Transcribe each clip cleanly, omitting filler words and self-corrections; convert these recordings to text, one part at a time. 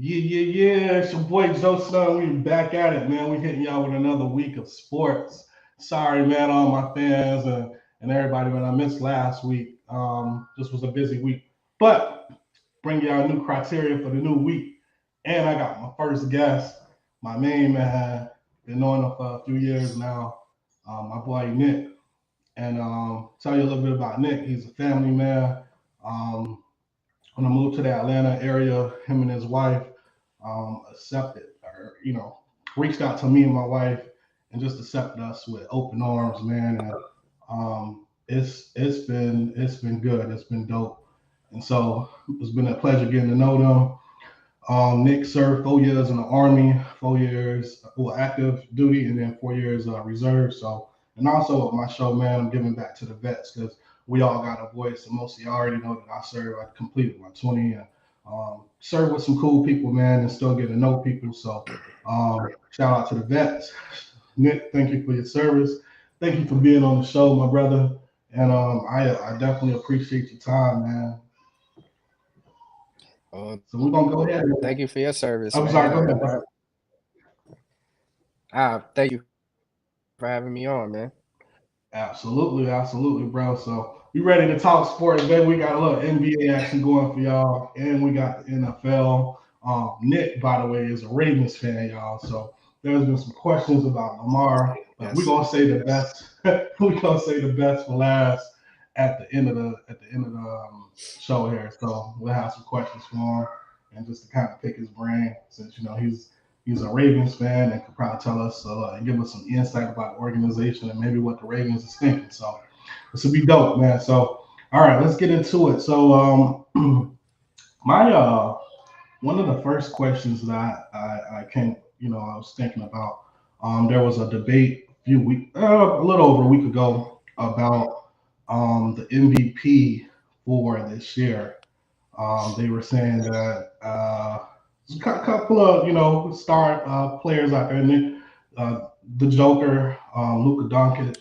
Yeah. It's your boy Joe Snow. We back at it, man. We hitting y'all with another week of sports. Sorry, man, all my fans and everybody, man. I missed last week. This was a busy week, but bring y'all new criteria for the new week. And I got my first guest, my main man. Been knowing him for a few years now. My boy Nick. And tell you a little bit about Nick. He's a family man. Um, when I moved to the Atlanta area, him and his wife accepted, or reached out to me and my wife, and just accepted us with open arms, man. And it's been good. It's been dope, and so it's been a pleasure getting to know them. Nick served 4 years in the Army, 4 years well active duty, and then 4 years reserve. So, and also with my show, man, I'm giving back to the vets because we all got a voice, and most of y'all already know that I served. I completed my 20 and served with some cool people, man, and still get to know people. So, shout out to the vets. Nick, thank you for your service. Thank you for being on the show, my brother. And I definitely appreciate your time, man. Well, So we're gonna go ahead. thank you for your service, I'm sorry, man. go ahead, bro. Thank you for having me on, man. Absolutely, bro. So we ready to talk sports, baby. We got a little NBA action going for y'all, and we got the NFL. Nick, by the way, is a Ravens fan, y'all. So there's been some questions about Lamar, but we're Yes. gonna say the best. We're gonna say the best for last at the end of the show here. So we'll have some questions for him, and just to kind of pick his brain, since he's a Ravens fan and could probably tell us, give us some insight about the organization and maybe what the Ravens is thinking. So this would be dope, man. So all right, let's get into it. So my one of the first questions that I came, I was thinking about. There was a debate a little over a week ago about the MVP for this year. They were saying that there's a couple of star players out there. The Joker, Luka Doncic,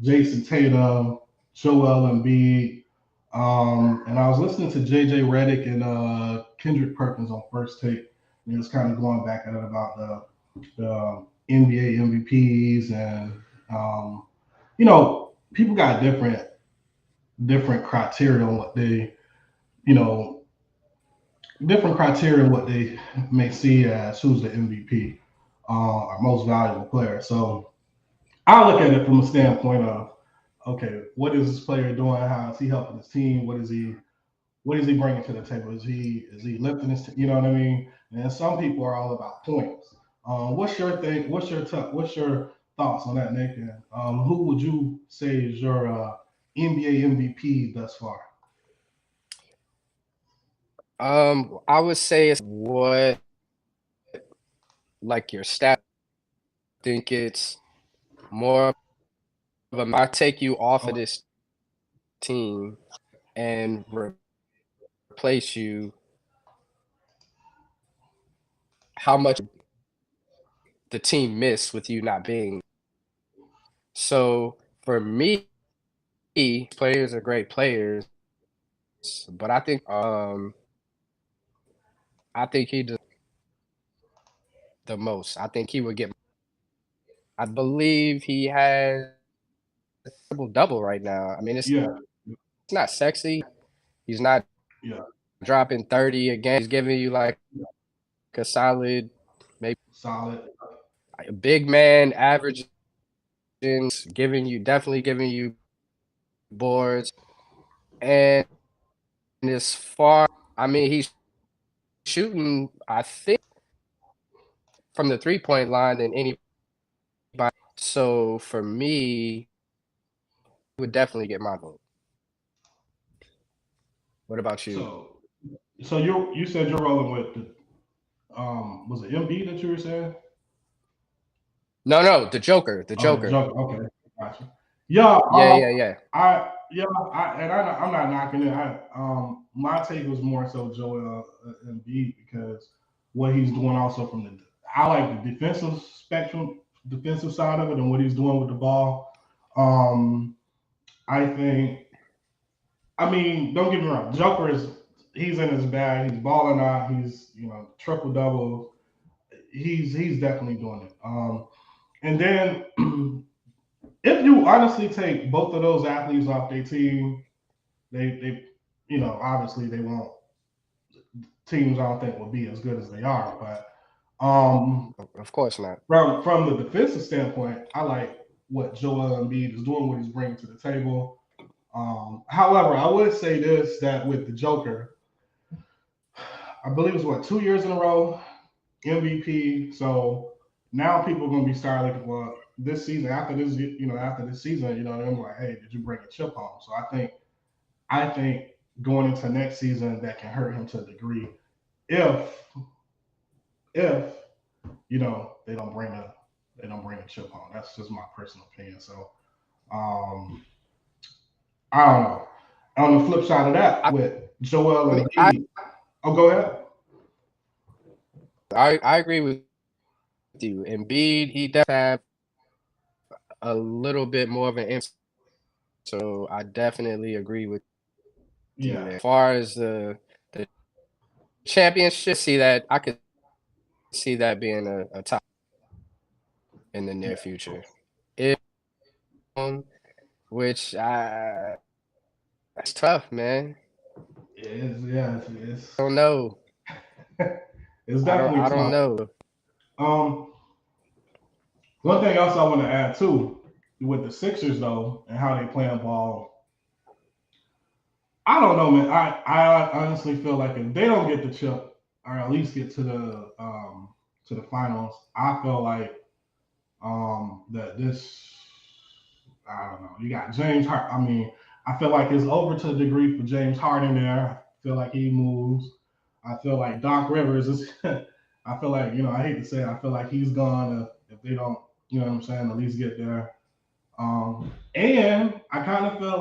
Jason Tatum, Joel Embiid, and I was listening to JJ Redick and Kendrick Perkins on First Take, and it was kind of going back at it about the NBA MVPs, and people got different criteria on what they you know different criteria in what they may see as who's the MVP or most valuable player. So I look at it from a standpoint of, okay, what is this player doing? How is he helping his team? What is he bringing to the table? Is he lifting his you know what I mean? And some people are all about points. What's your thing? What's your thoughts on that, Nick? And who would you say is your NBA MVP thus far? I would say it's what like your stat. Think it's more of a I take you off of Oh, this team and replace you. How much the team missed with you not being. So for me, players are great players, but I think he does the most. I think he would get. I believe he has triple double right now. I mean, yeah, it's not sexy. He's not yeah, dropping 30 a game. He's giving you like a solid, maybe solid. a big man, averaging, definitely giving you boards. And as far, I mean, he's shooting, I think, from the 3-point line than anybody. So for me, he would definitely get my vote. What about you? So you said you're rolling with the was it MB that you were saying? No, no, the Joker, the Oh, the Joker. Joker. Okay, gotcha. Yeah, Yeah, yeah, yeah. I'm not knocking it. My take was more so Joel Embiid because what he's doing also from the I like the defensive spectrum, defensive side of it, and what he's doing with the ball. Um, I think. I mean, don't get me wrong. Joker is he's in his bag. He's balling out. He's triple double. He's definitely doing it. And then if you honestly take both of those athletes off their team, they obviously they won't teams I don't think will be as good as they are. But Of course not. from the defensive standpoint, I like what Joel Embiid is doing, what he's bringing to the table. However, I would say this that with the Joker, I believe it's what 2 years in a row MVP. So now people are gonna be starting looking well this season after this season, they're like, hey, did you bring a chip home? So I think going into next season that can hurt him to a degree if if they don't bring a chip home. That's just my personal opinion. So um I don't know. On the flip side of that, I with Joel mean, I Embiid, oh go ahead. I agree with you. Embiid, he does have a little bit more of an impact. So I definitely agree with you Yeah, there. As far as the championship, see that I could see that being a top in the near yeah, future. If, which that's tough, man. it is. Yeah, it's I don't know. it's I don't definitely I don't tough. know. Um, One thing else I want to add too with the Sixers though and how they playing ball. I don't know, man. I honestly feel like if they don't get the chip or at least get to the finals, I feel like that this I don't know. You got James Hart. I mean, I feel like it's over to a degree for James Harden there. I feel like he moves. I feel like Doc Rivers is. I feel like I hate to say it. I feel like he's gone if they don't. You know what I'm saying? At least get there. And I kind of feel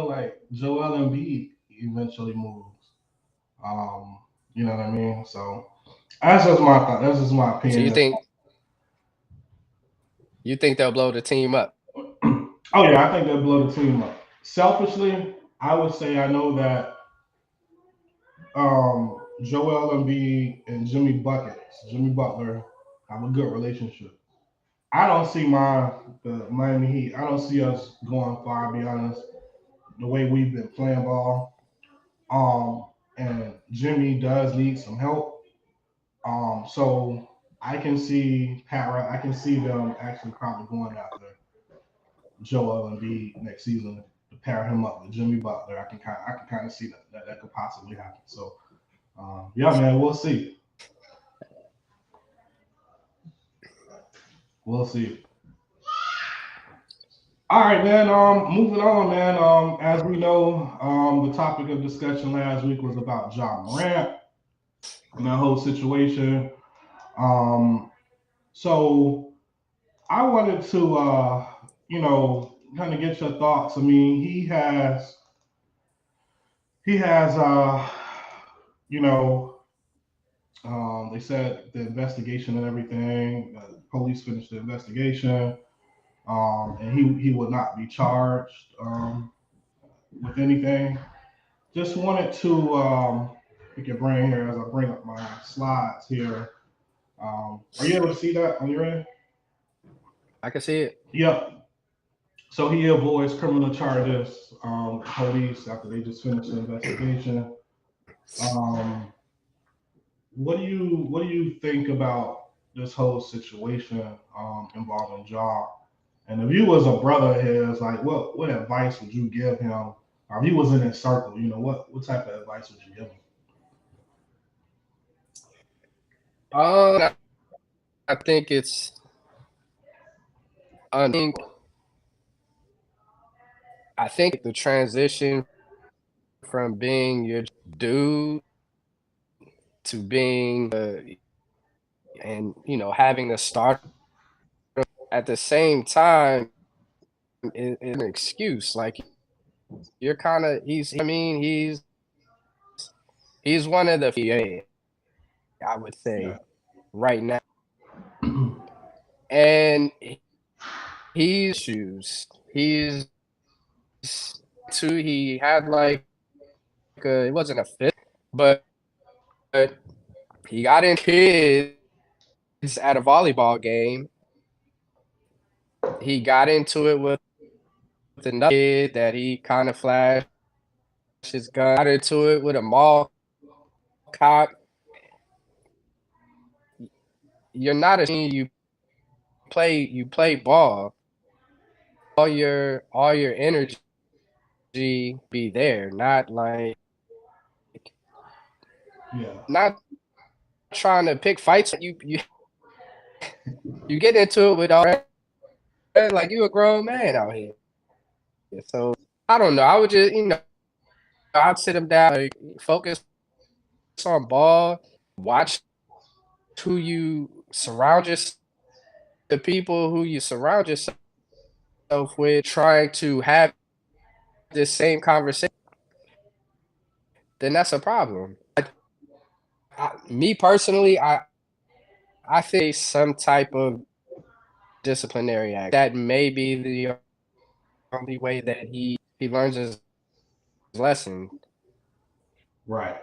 like Joel Embiid eventually moves. Um, you know what I mean? So that's just my thought. That's just my So opinion. you think they'll blow the team up? Oh yeah, I think they'll blow the team up. Selfishly, I would say I know that Joel Embiid and Jimmy Butler, have a good relationship. I don't see the Miami Heat. I don't see us going far. To be honest, the way we've been playing ball, and Jimmy does need some help. So I can see them actually probably going after Joel Embiid next season to pair him up with Jimmy Butler. I can kind of see that could possibly happen. So yeah, man, we'll see. We'll see. All right, man. Moving on, man. As we know, the topic of discussion last week was about John Morant and that whole situation. Um, so I wanted to, kind of get your thoughts. I mean, he has, you know, they said the investigation and everything. Police finished the investigation, and he would not be charged with anything. Just wanted to pick your brain here as I bring up my slides here. Are you able to see that on your end? I can see it. Yep. So he avoids criminal charges. Police after they just finished the investigation. Um, what do you think about this whole situation involving Jaw? And if you was a brother of his, like what advice would you give him? Or if he was in his circle, what type of advice would you give him? Um, I think it's I think I think the transition from being your dude to being and having to start at the same time is an excuse. Like you're kind of he's one of the I would Yeah. say right now, and he's shoes. He's he had like it wasn't a fit, but he got in kids at a volleyball game. He got into it with another kid that he kind of flashed his gun. Got into it with a mall cop. You're not a team. You play ball. All your energy be there. Not trying to pick fights. You get into it with all that, like you a grown man out here. So I don't know. I would just I'd sit him down, like, focus on ball, watch who you surround yourself, the people who you surround yourself with, trying to have this same conversation. Then that's a problem. Me personally, I think some type of disciplinary act that may be the only way that he learns his lesson. Right.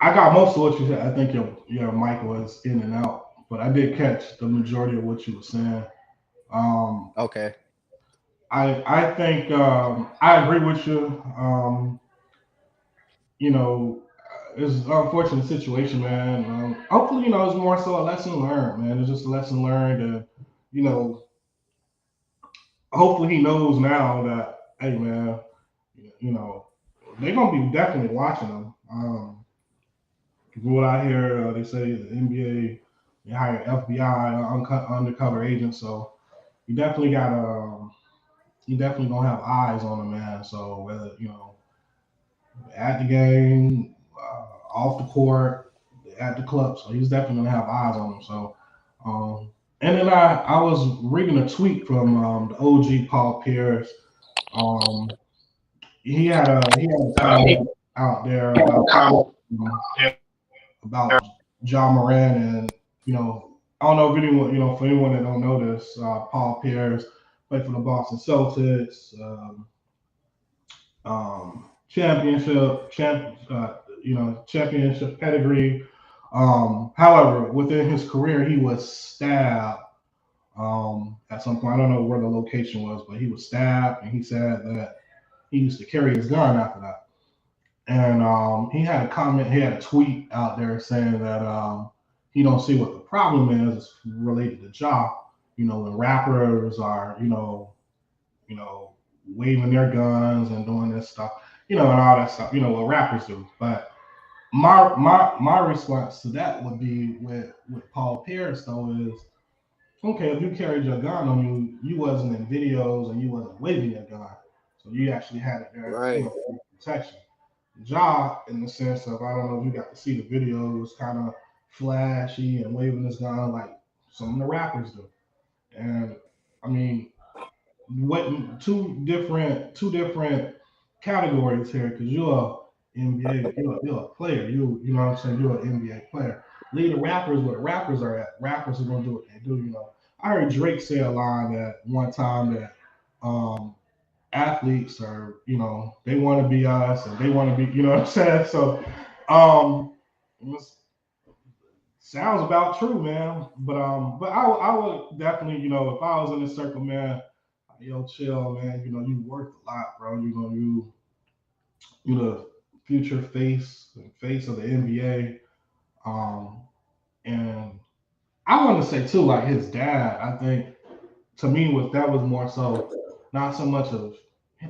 I got most of what you said. I think your mic was in and out, but I did catch the majority of what you were saying. Okay. I think I agree with you. It's an unfortunate situation, man. Hopefully, it's more so a lesson learned, man. It's just a lesson learned, and you know, hopefully he knows now that, hey, man, they're gonna be definitely watching him. From what I hear, they say the NBA they hire FBI undercover agents, so you definitely you definitely gonna have eyes on him, man. So whether at the game, off the court, at the club, so he's definitely gonna have eyes on him. So, and then I was reading a tweet from the OG Paul Pierce. He had a comment out there about John Moran, and I don't know if anyone, for anyone that don't know this, Paul Pierce played for the Boston Celtics, championship pedigree. However, within his career, he was stabbed at some point. I don't know where the location was, but he was stabbed, and he said that he used to carry his gun after that. And he had a comment, he had a tweet out there saying that he don't see what the problem is related to Ja. When rappers are, waving their guns and doing this stuff, and all that stuff, what rappers do. But my response to that would be with Paul Pierce though is, okay, if you carried your gun on you, you wasn't in videos and you wasn't waving your gun, so you actually had it there, Right. for protection. Ja, in the sense of, I don't know if you got to see the video, it was kind of flashy and waving his gun like some of the rappers do. And I mean, what two different categories here, because you're a NBA, you're a player. You know what I'm saying? You're an NBA player. Leave the rappers where the rappers are at. Rappers are gonna do what they do. I heard Drake say a line that one time that athletes are, they want to be us and they want to be, what I'm saying? So, it sounds about true, man. But I would definitely, if I was in a circle, man, yo, chill, man. You worth a lot, bro. You the future face of the NBA. And I want to say too, like his dad. I think to me was more so not so much of.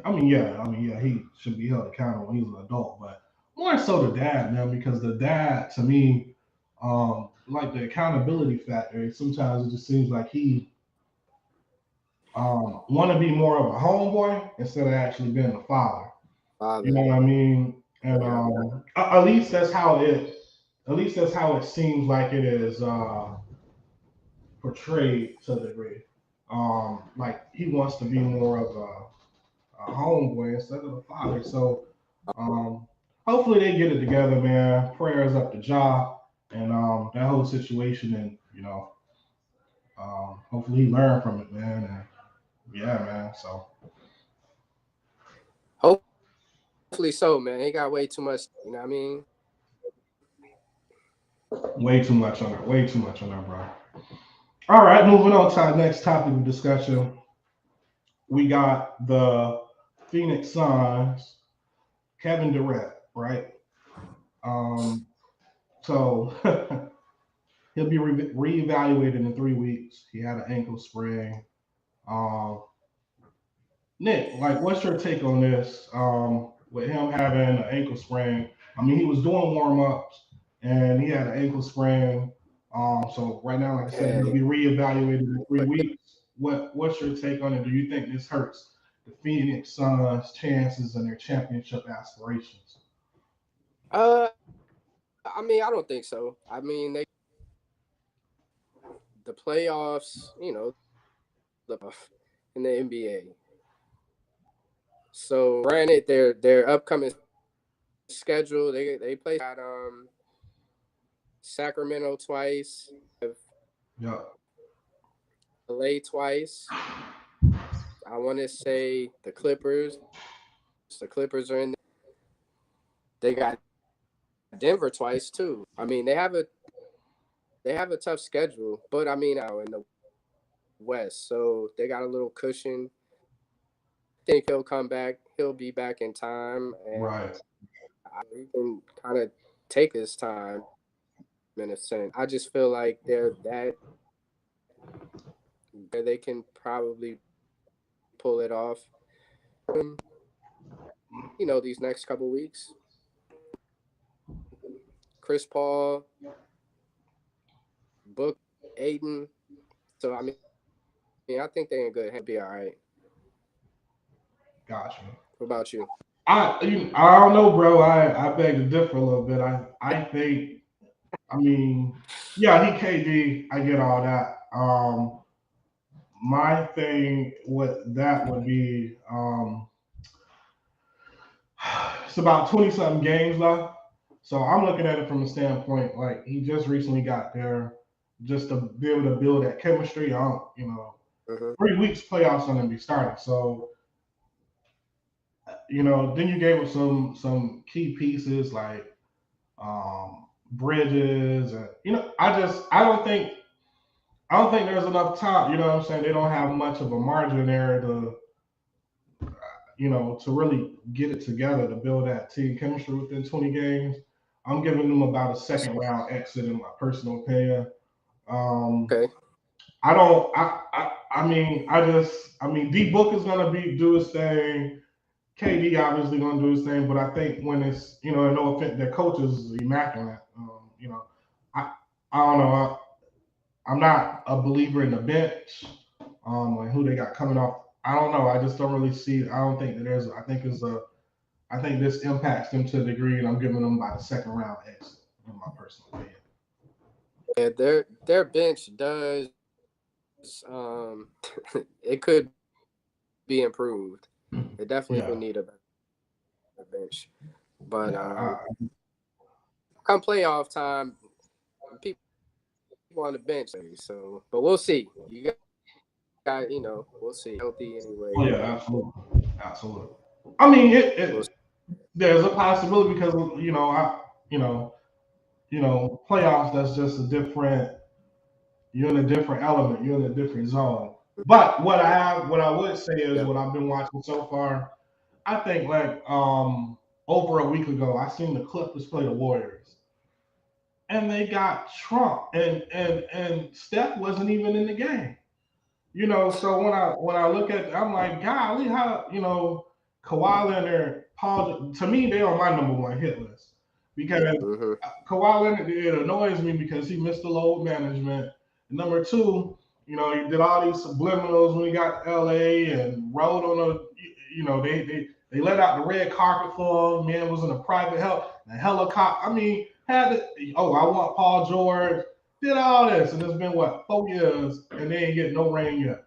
I mean, yeah, he should be held accountable when he's an adult, but more so the dad, man, because the dad to me, like the accountability factor. Sometimes it just seems like he want to be more of a homeboy instead of actually being a father. You know what I mean? And at least that's how it seems like it is portrayed to a degree. Like he wants to be more of a homeboy instead of a father. So hopefully they get it together, man. Prayers up to Ja and that whole situation, and hopefully he learned from it, man. And yeah, man. So Rightfully so, man. He got way too much. You know what I mean? Way too much on that. Way too much on that, bro. All right, moving on to our next topic of discussion. We got the Phoenix Suns, Kevin Durant, right? Um, so he'll be reevaluated in 3 weeks. He had an ankle sprain. Um, Nick, like, what's your take on this? With him having an ankle sprain, I mean, he was doing warm ups and he had an ankle sprain. So right now, like I said, he'll Yeah, be reevaluated in three but weeks. What's your take on it? Do you think this hurts the Phoenix Suns' chances and their championship aspirations? I mean, I don't think so. I mean, the playoffs, you know, the in the NBA. So granted, their upcoming schedule, they play at Sacramento twice, Yeah, LA twice. I want to say the Clippers. The Clippers are in. They got Denver twice too. I mean, they have a tough schedule, but I mean, now in the West, so they got a little cushion. I think he'll come back. He'll be back in time, and right. he can kind of take his time in a sense. I just feel like they're that they can probably pull it off. You know, these next couple weeks, Chris Paul, Book, Aiden. So I mean, I think they're in good. Be all right. Gotcha. What about you? I don't know, bro. I beg to differ a little bit. I think, I mean, yeah, he KD. I get all that. My thing with that would be it's about 20 something games left. So I'm looking at it from a standpoint like he just recently got there just to be able to build that chemistry. I don't, 3 weeks playoffs going to be starting. So, then you gave us some key pieces like Bridges and I don't think there's enough time, you know what I'm saying? They don't have much of a margin there to really get it together to build that team chemistry within 20 games. I'm giving them about a That's second round exit in my personal opinion. Um, okay. I don't. I mean, D Book is gonna do his thing. KD obviously gonna do his thing, but I think when it's no offense, their coaches is immaculate. I I don't know. I'm not a believer in the bench. And who they got coming off. I don't know. I just don't really see. I don't think that there's. I think this impacts them to a degree, and I'm giving them by the second round exit, in my personal opinion. Yeah, their bench does. Um, it could be improved. It definitely Yeah, could need a better bench, but yeah, come playoff time, people on the bench. So, but we'll see. We'll see. Healthy oh anyway. yeah, absolutely, absolutely. I mean, We'll there's a possibility because you know, playoffs. That's just a different. You're in a different element. You're in a different zone. But what I would say is yeah. what I've been watching so far. I think like over a week ago, I seen the Clippers play the Warriors, and they got Trump, and Steph wasn't even in the game. So when I look at, I'm like, golly, how Kawhi Leonard, Paul. To me, they're on my number one hit list because Mm-hmm. Kawhi Leonard, it annoys me because he missed the load management. And number two, he did all these subliminals when he got to LA and rode on they let out the red carpet for him. Man was in a private the helicopter. I mean, I want Paul George. Did all this, and it's been what 4 years, and they ain't get no ring yet.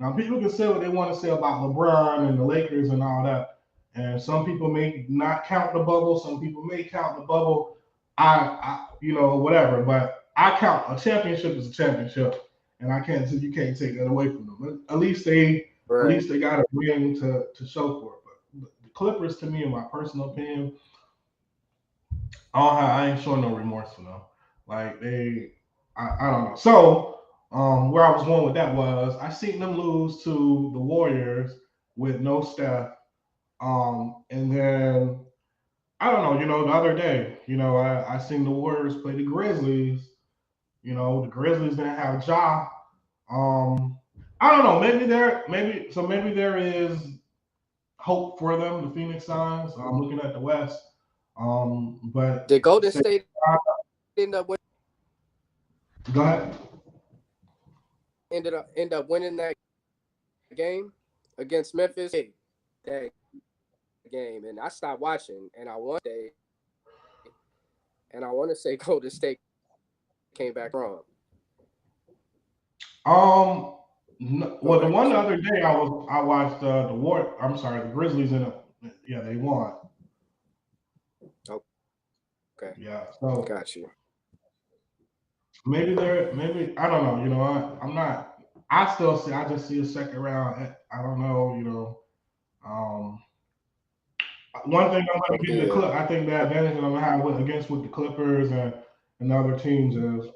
Now people can say what they want to say about LeBron and the Lakers and all that, and some people may not count the bubble. Some people may count the bubble. Whatever. But I count a championship as a championship, and you can't take that away from them. At least they Right. got a ring to show for it. Clippers, to me, in my personal opinion, I ain't showing no remorse for them. Like I don't know. So, where I was going with that was I seen them lose to the Warriors with no Steph. And then I don't know. The other day, I seen the Warriors play the Grizzlies. The Grizzlies didn't have Ja. Um, I don't know. Maybe there is hope for them, the Phoenix Suns. I'm looking at the West. But Did Golden State end up go ahead. winning that game against Memphis? That game, and I stopped watching, and I want to say Golden State came back wrong. Well, the one the other day I watched the Grizzlies they won. Okay. Yeah, so got you. maybe I don't know. I'm not. I just see a second round. I don't know. One thing I'm going to give the Clip. I think the advantage I'm going to have with the Clippers and other teams is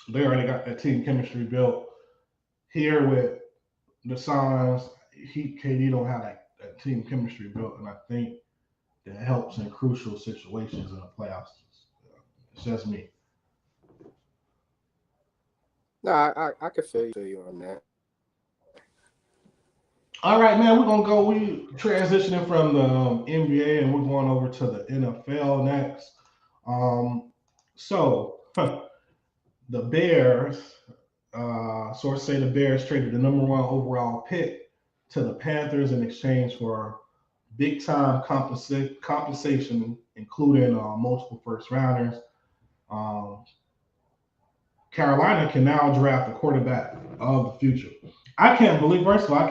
they already got that team chemistry built. Here with the Suns, KD don't have that team chemistry built, and I think that helps in crucial situations in the playoffs. It's just me. No, I can feel you on that. All right, man, we're gonna go. We transitioning from the NBA and we're going over to the NFL next. So the Bears, sources say the Bears traded the number 1 overall pick to the Panthers in exchange for big time compensation, including multiple first rounders. Carolina can now draft a quarterback of the future. I can't believe, first of all,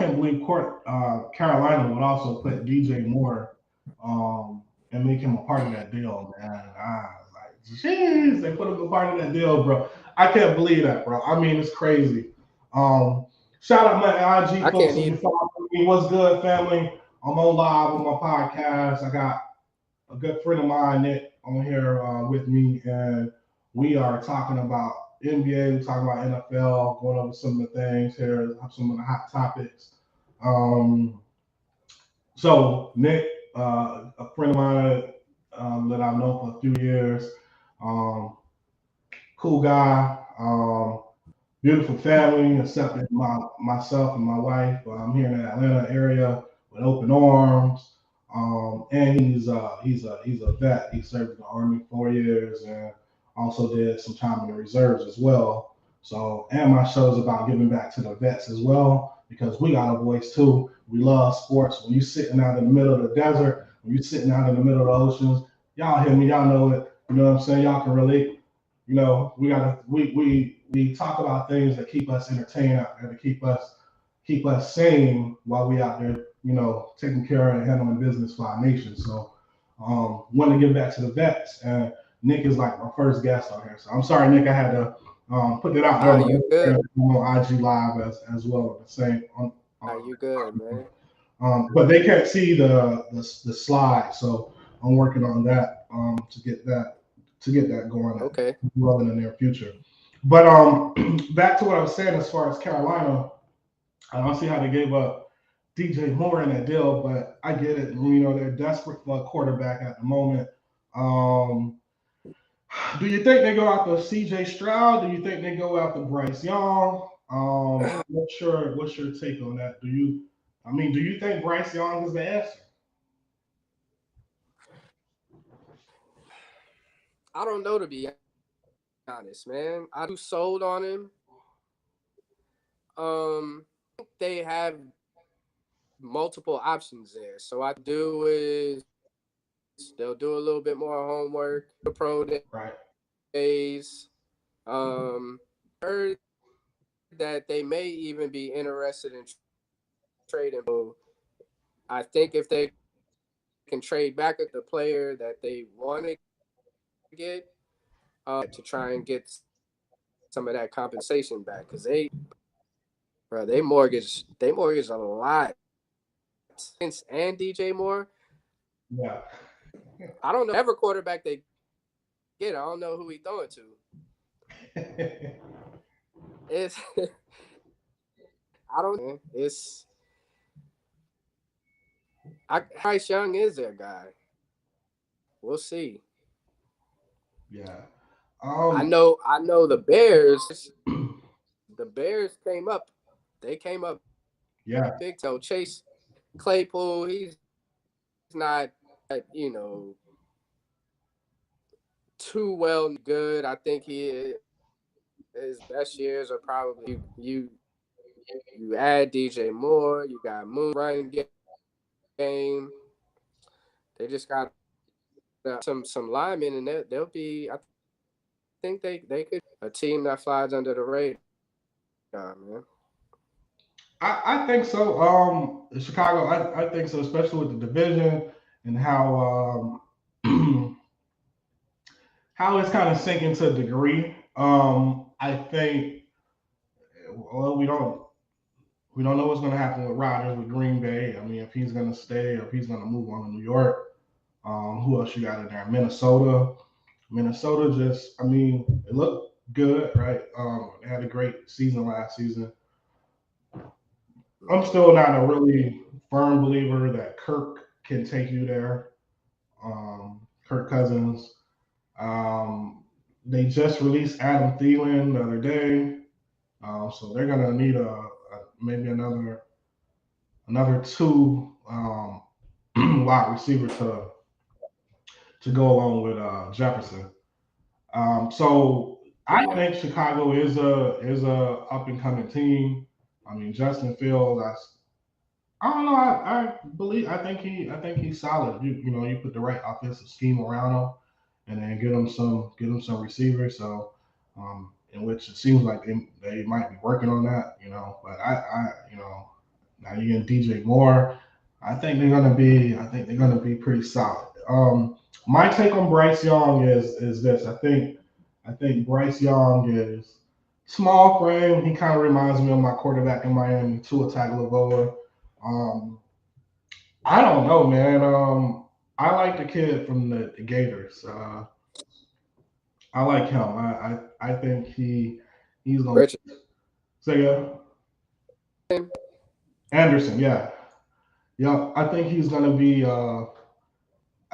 Carolina would also put DJ Moore and make him a part of that deal, man. I was like, jeez, they put him a part of that deal, bro. I can't believe that, bro. I mean, it's crazy. Shout out my IG folks. If you follow me, what's good, family? I'm on live on my podcast. I got a good friend of mine, Nick, on here with me, and we are talking about NBA, we're talking about NFL, going over some of the things here, some of the hot topics. So Nick, a friend of mine that I've known for a few years, cool guy, beautiful family, accepted myself and my wife. I'm here in the Atlanta area with open arms. And he's a vet. He served in the Army 4 years and also did some time in the reserves as well. So, and my show is about giving back to the vets as well, because we got a voice too. We love sports. When you're sitting out in the middle of the desert, when you're sitting out in the middle of the oceans, y'all hear me, y'all know it. You know what I'm saying? Y'all can relate. We talk about things that keep us entertained out there, to keep us sane while we out there, taking care and handling business for our nation. So want to give back to the vets. And Nick is like my first guest on here. So I'm sorry, Nick, I had to put that out there on IG Live as well. The same. You good, man? But they can't see the slide, so I'm working on that to get that going. Okay. Well in the near future. But back to what I was saying as far as Carolina, I don't see how they gave up DJ Moore in that deal, but I get it. They're desperate for a quarterback at the moment. Do you think they go after CJ Stroud? Do you think they go after Bryce Young? What's your take on that? Do you think Bryce Young is the answer? I don't know, to be honest, man. I do sold on him. They have multiple options there. So what I do is they'll do a little bit more homework, the pro days. Heard that they may even be interested in trading. I think if they can trade back at the player that they want to get, to try and get some of that compensation back, because they mortgage a lot and DJ Moore. Yeah. I don't know ever quarterback they get. I don't know who he throwing to. It's I don't. It's Bryce Young is their guy. We'll see. Yeah. I know the Bears. The Bears came up. They came up Yeah. big. So Chase Claypool, he's not, you know, too well good. I think his best years are probably you add DJ Moore, you got Moon running game. They just got some linemen, and they'll be. I think they could a team that flies under the radar, man. I think so. Chicago, I think so, especially with the division and how it's kind of sinking to a degree. I think well, we don't know what's going to happen with Rodgers with Green Bay. I mean, if he's going to stay or if he's going to move on to New York. Who else you got in there? Minnesota. Minnesota just, I mean, it looked good, right? They had a great season last season. I'm still not a really firm believer that Kirk can take you there. Kirk Cousins. They just released Adam Thielen the other day, so they're gonna need maybe another two wide receiver to go along with Jefferson. So I think Chicago is a up and coming team. I mean, Justin Fields. I don't know. I think he's solid. You put the right offensive scheme around him, and then get him some receivers. So, in which it seems like they might be working on that. But now you get DJ Moore. I think they're gonna be pretty solid. My take on Bryce Young is this. I think Bryce Young is small frame. He kind of reminds me of my quarterback in Miami, Tua Tagovailoa. Um, I don't know, man. I like the kid from the Gators. I like him. I think he's gonna Rich say Anderson. Yeah, yeah. I think he's gonna be.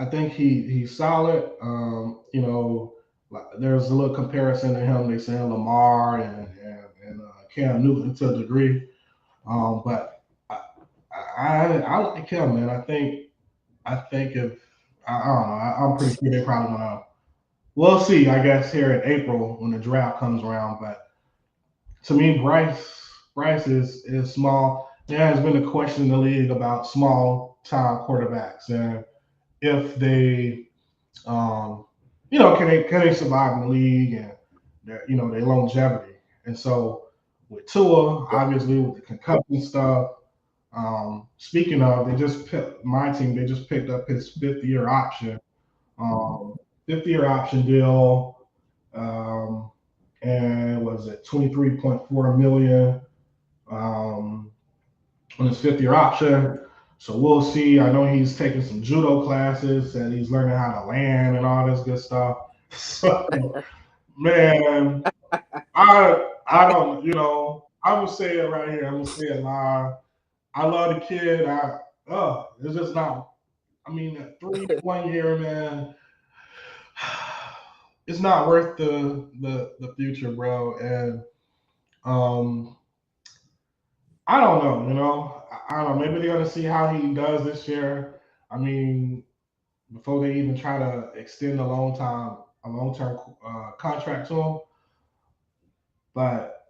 I think he's solid. There's a little comparison to him. They say Lamar and Cam Newton to a degree. But I like him, man. I think if I don't know, I'm pretty sure they're probably gonna. We'll see, I guess, here in April when the draft comes around. But to me, Bryce is small. There has been a question in the league about small time quarterbacks and if they, um, can they survive in the league and their longevity. And so with Tua, obviously with the concussion stuff. Speaking of, my team. They just picked up his fifth-year option. Um, fifth-year option deal, um, and was it 23.4 million on his fifth-year option. So we'll see. I know he's taking some judo classes and he's learning how to land and all this good stuff. So man, I don't. I would say it right here. I'm gonna say it live. I love the kid. It's just not. I mean, at 1 year, man, it's not worth the future, bro. And um, I don't know. I don't know. Maybe they're gonna see how he does this year. I mean, before they even try to extend a long term contract to him. But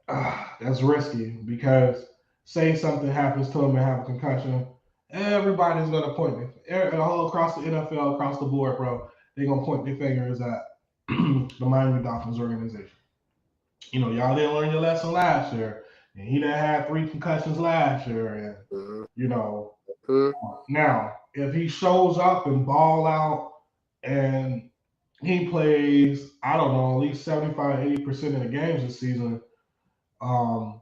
that's risky because say something happens to him and have a concussion, everybody's gonna point all across the NFL, across the board, bro. They're gonna point their fingers at the Miami Dolphins organization. Y'all didn't learn your lesson last year, and he done had 3 concussions last year, and you know now if he shows up and ball out and he plays, I don't know, at least 75, 80% of the games this season, um,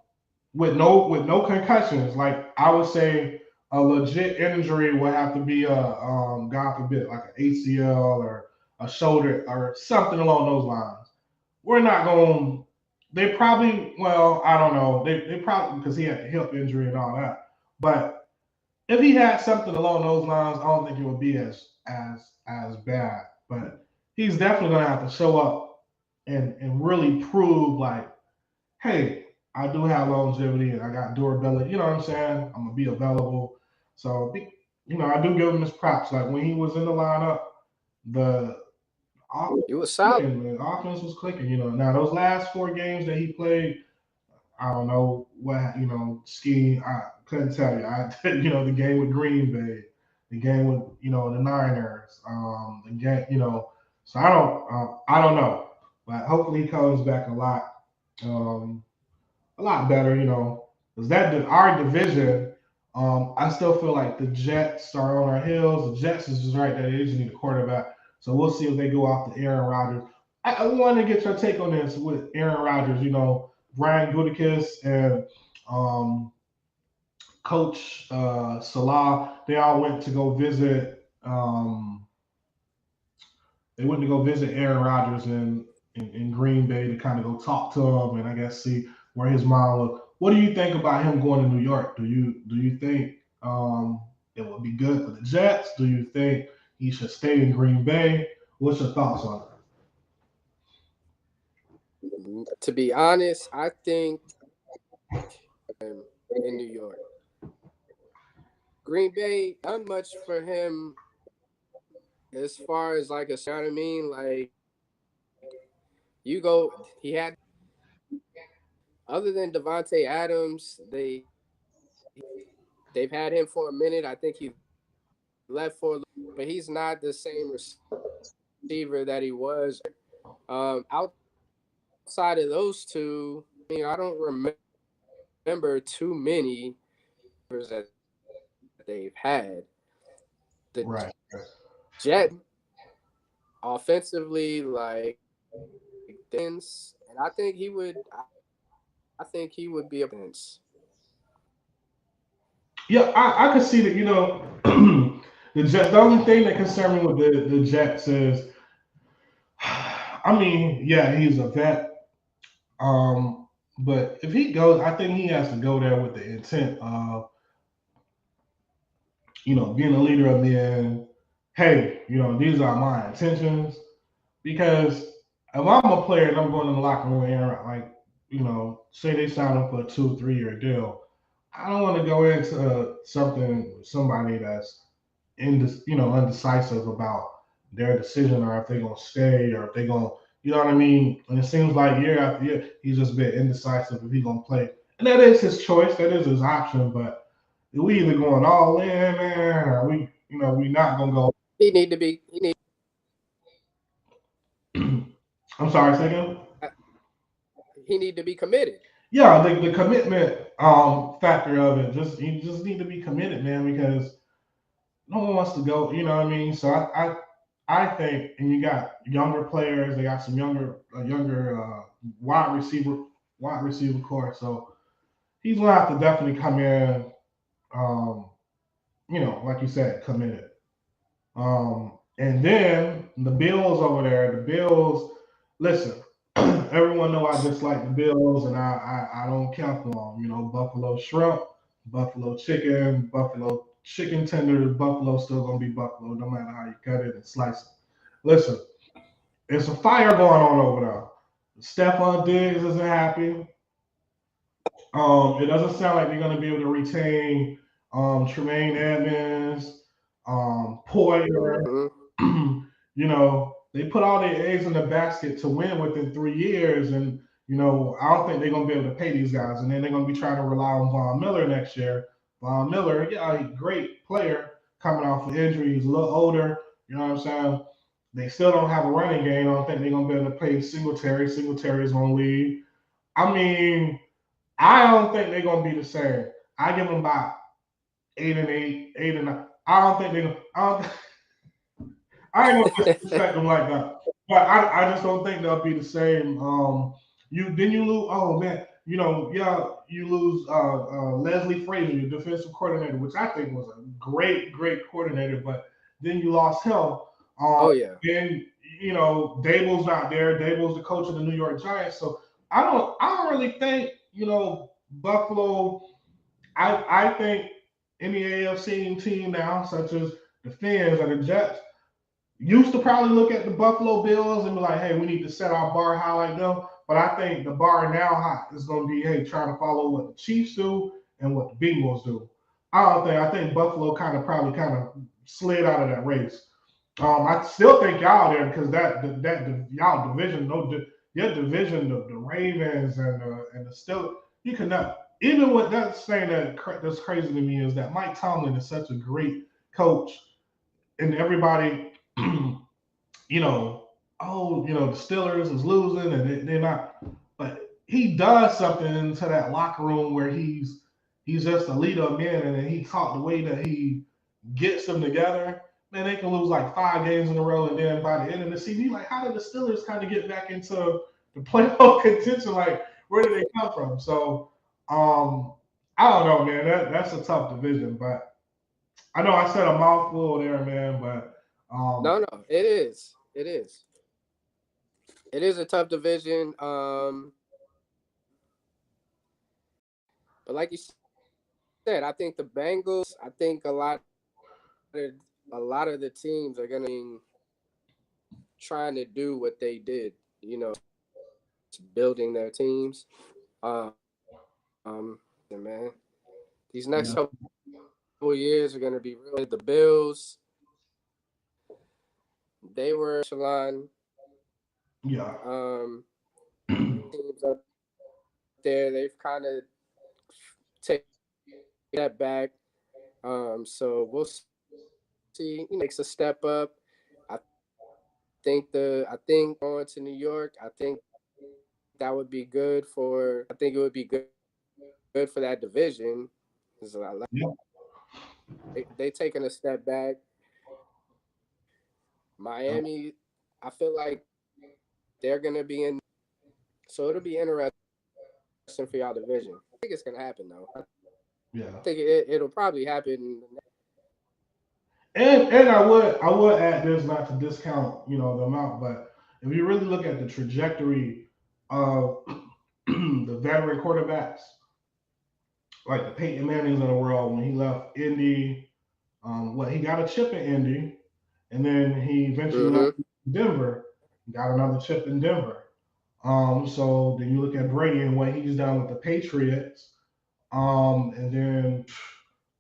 with no concussions. Like I would say, a legit injury would have to be God forbid, like an ACL or a shoulder or something along those lines. We're not going. They probably, well, I don't know. They probably because he had a hip injury and all that. But if he had something along those lines, I don't think it would be as bad. But he's definitely gonna have to show up and really prove like, hey, I do have longevity and I got durability. You know what I'm saying? I'm gonna be available. So I do give him his props. Like when he was in the lineup, the offense He was was solid. clicking. The offense was clicking. Now those last 4 games that he played, I don't know what scheme. I couldn't tell you. The game with Green Bay, the game with the Niners, the game. So I don't know, but hopefully he comes back um, a lot better. Because our division. I still feel like the Jets are on our heels. The Jets is just right there. They just need a quarterback. So we'll see if they go off to Aaron Rodgers. I want to get your take on this with Aaron Rodgers. Brian Gutekunst and um, Coach Salah. They all went to go visit. They went to go visit Aaron Rodgers in Green Bay to kind of go talk to him and I guess see where his mind was. What do you think about him going to New York? Do you think it would be good for the Jets? Do you think he should stay in Green Bay? What's your thoughts on To be honest, I think in New York, Green Bay done much for him as far as like a, you know what I mean? Like you go, he had other than Devontae Adams, they've had him for a minute. I think he left for, but he's not the same receiver that he was. Outside of those two, I mean, I don't remember too many that they've had. it? The Right. Jet offensively, like dense, and I think he would. I think he would be a dense. Yeah, I could see that. The Jets. The only thing that concerns me with the Jets is, I mean, yeah, he's a vet. But if he goes, I think he has to go there with the intent of, being a leader of men. Hey, these are my intentions. Because if I'm a player and I'm going in the locker room and like, say they sign up for a 2 3 year deal, I don't want to go into something with somebody that's undecisive about their decision or if they're gonna stay or if they're gonna, you know what I mean? And it seems like year after year he's just been indecisive if he's gonna play, and that is his choice, that is his option. But we either going all in, man, or we not gonna go. He need to be. He need. I'm sorry, second. He need to be committed. Yeah, the commitment factor of it. You just need to be committed, man, because no one wants to go. You know what I mean? So I think, and you got younger players. They got some younger wide receiver core. So he's gonna have to definitely come in. Um, like you said, committed. And then the Bills over there. The Bills. Listen, everyone know I dislike the Bills, and I don't care for them. Buffalo shrimp, Buffalo chicken, Buffalo chicken tenders. Buffalo still gonna be Buffalo, no matter how you cut it and slice it. Listen, there's a fire going on over there. Stephon Diggs isn't happy. It doesn't sound like they're gonna be able to retain Tremaine Edmonds, Poyer. Mm-hmm. They put all their eggs in the basket to win within 3 years, and I don't think they're gonna be able to pay these guys, and then they're gonna be trying to rely on Von Miller next year. Von Miller, yeah, he's a great player coming off of injury. He's a little older. You know what I'm saying? They still don't have a running game. I don't think they're gonna be able to pay Singletary. Singletary's gonna leave. I mean, I don't think they're gonna be the same. I give them about 8 and 8, 8 and 9. I don't think they're gonna. I ain't gonna disrespect them like that, but I just don't think they'll be the same. You lose. Oh man, yeah, you lose Leslie Frazier, your defensive coordinator, which I think was a great coordinator, but then you lost him. Um, Oh yeah. then Dable's not there. Dable's the coach of the New York Giants, so I don't really think Buffalo. I think any AFC team now, such as the Fins or the Jets, used to probably look at the Buffalo Bills and be like, hey, we need to set our bar high like them. But I think the bar now high is going to be, hey, trying to follow what the Chiefs do and what the Bengals do. I think Buffalo probably kind of slid out of that race. I still think y'all there because y'all division, your division, the Ravens and the Steelers, you cannot. Even with that saying that's crazy to me is that Mike Tomlin is such a great coach, and everybody the Steelers is losing and they're not, but he does something into that locker room where he's just a leader of men, and then he taught the way that he gets them together. Man, they can lose like 5 games in a row, and then by the end of the season, you're like, how did the Steelers kind of get back into the playoff contention? Like, where did they come from? So, I don't know, man. That's a tough division, but I know I said a mouthful there, man. But No, no, it is. It is. It is a tough division. But like you said, I think the Bengals. I think of a lot of the teams are gonna be trying to do what they did. Building their teams. Man, these next yeah, couple years are gonna be really the Bills. They were echelon yeah. teams up there. They've kind of taken that back. So we'll see. Makes a step up. I I think going to New York. I think that would be good for. I think it would be good for that division. Yeah. They taking a step back. Miami, I feel like they're gonna be in. So it'll be interesting for y'all division. I think it's gonna happen though. I Yeah. think it'll probably happen. And I would add this, not to discount the amount, but if you really look at the trajectory of the veteran quarterbacks like the Peyton Mannings of the world, when he left Indy, he got a chip in Indy, and then he eventually left Mm-hmm. Denver, got another chip in Denver. So then you look at Brady and what he's done with the Patriots, and then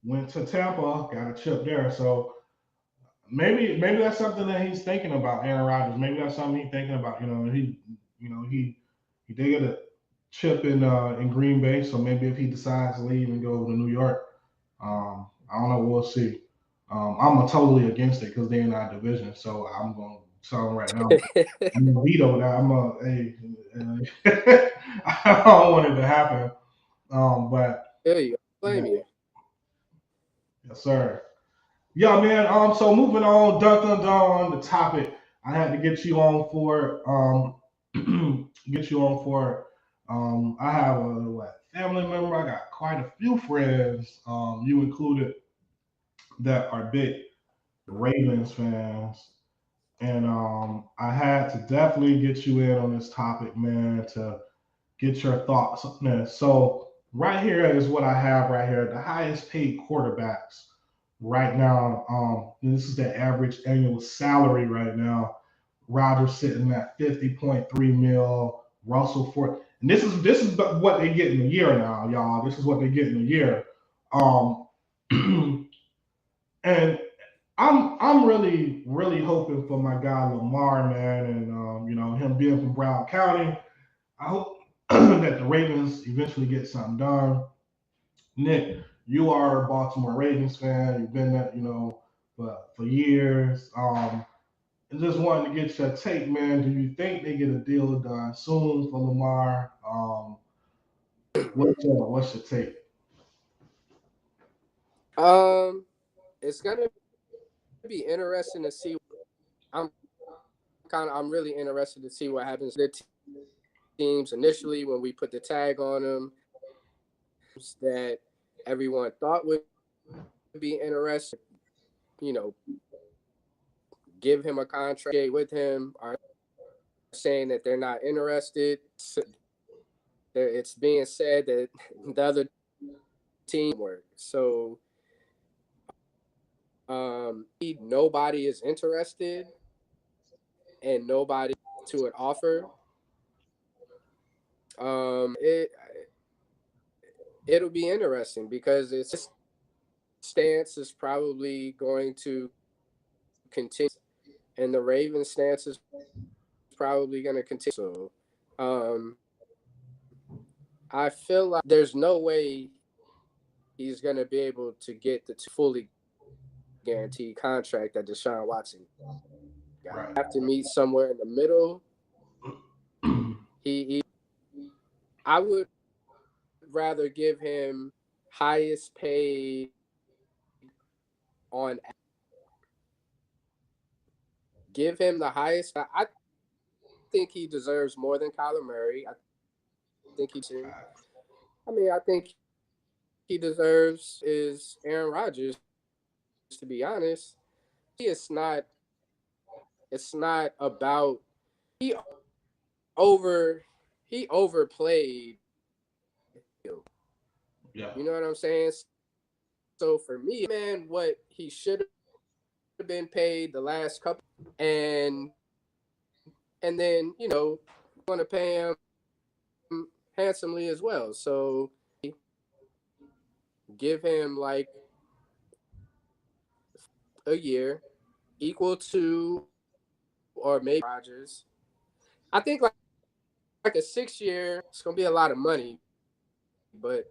went to Tampa, got a chip there. So maybe that's something that he's thinking about, Aaron Rodgers. Maybe that's something he's thinking about. He did get a chip in Green Bay, so maybe if he decides to leave and go to New York, I don't know. We'll see. I'm totally against it because they're in our division, so I'm going to tell them right now. I'm gonna veto that. I don't want it to happen. But There you go. yeah, Blame you. yes, sir. Yeah, man. So moving on, dun dun on the topic. I had to get you on for get you on for I have a family member. I got quite a few friends, you included, that are big Ravens fans. And I had to definitely get you in on this topic, man, to get your thoughts on this. So right here is what I have right here. The highest paid quarterbacks right now. This is the average annual salary right now. Rodgers sitting at 50.3 mil. Russell for and this is what they get in a year now, y'all. This is what they get in a year. Um, and I'm really hoping for my guy Lamar, man, and him being from Brown County. I hope that the Ravens eventually get something done. Nick, you are a Baltimore Ravens fan. You've been there, for years. And just wanted to get your take, man. Do you think they get a deal done soon for Lamar? What's your take? It's gonna be interesting to see. I'm I'm really interested to see what happens to the team. teams initially when we put the tag on him that everyone thought would be interested, give him a contract with him, are saying that they're not interested. It's being said that the other team work. So nobody is interested and nobody to an offer. It'll be interesting because its stance is probably going to continue, and the Ravens' stance is probably going to continue. So, I feel like there's no way he's going to be able to get the fully guaranteed contract that Deshaun Watson got. Right. Have to meet somewhere in the middle. I would rather give him highest paid on. Give him the highest. I think he deserves more than Kyler Murray. I think I think he deserves is Aaron Rodgers. To be honest, it's not about he overplayed. Yeah. You know what I'm saying? So for me, man, what he should have been paid the last couple, and then want to pay him handsomely as well. So give him like a year equal to, or maybe Rodgers. I think like a 6-year, it's gonna be a lot of money, but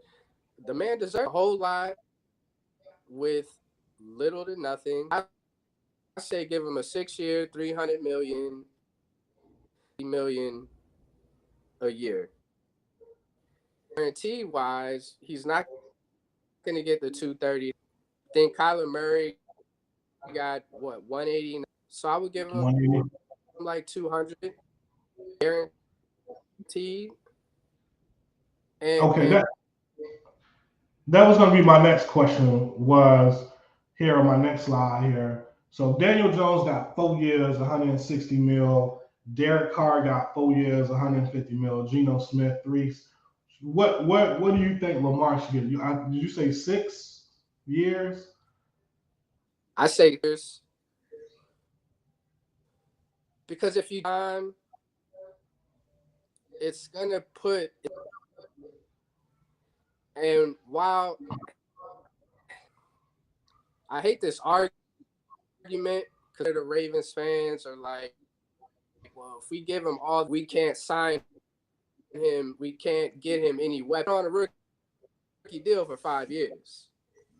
the man deserves a whole lot with little to nothing. I say give him a 6-year, $300 million a year. Guarantee wise, he's not gonna get the 230. I think Kyler Murray got what 180. So I would give him like 200 guaranteed. Okay, that was going to be my next question. Was here on my next slide here. So Daniel Jones got 4 years, 160 mil. Derek Carr got 4 years, 150 mil. Geno Smith 3. What do you think Lamar should get? Did you say 6 years? I say this because if you it's gonna put, and while I hate this argument because the Ravens fans are like, well, if we give him all, we can't sign him, we can't get him any weapon on a rookie deal for 5 years.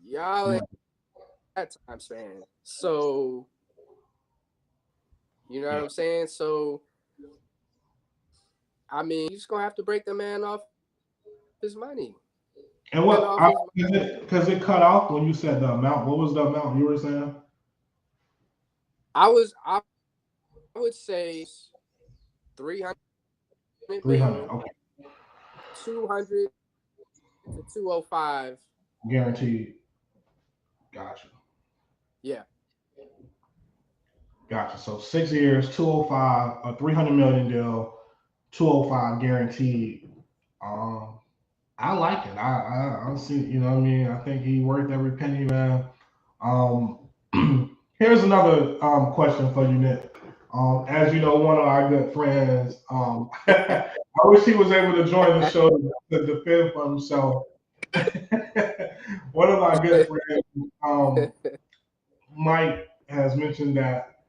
Y'all ain't that time span. So you know what I'm saying? So I mean, you're just gonna have to break the man off his money. And because it cut off when you said the amount. What was the amount you were saying? I would say 300 300. Okay. 200 to 205 guaranteed. Gotcha. Yeah. Gotcha. So 6 years, 205, a 300 million deal, 205 guaranteed. I like it. I see. You know what I mean? I think he worth every penny, man. Here's another question for you, Nick. As you know, one of our good friends. I wish he was able to join the show to defend for himself. One of our good friends, Mike, has mentioned that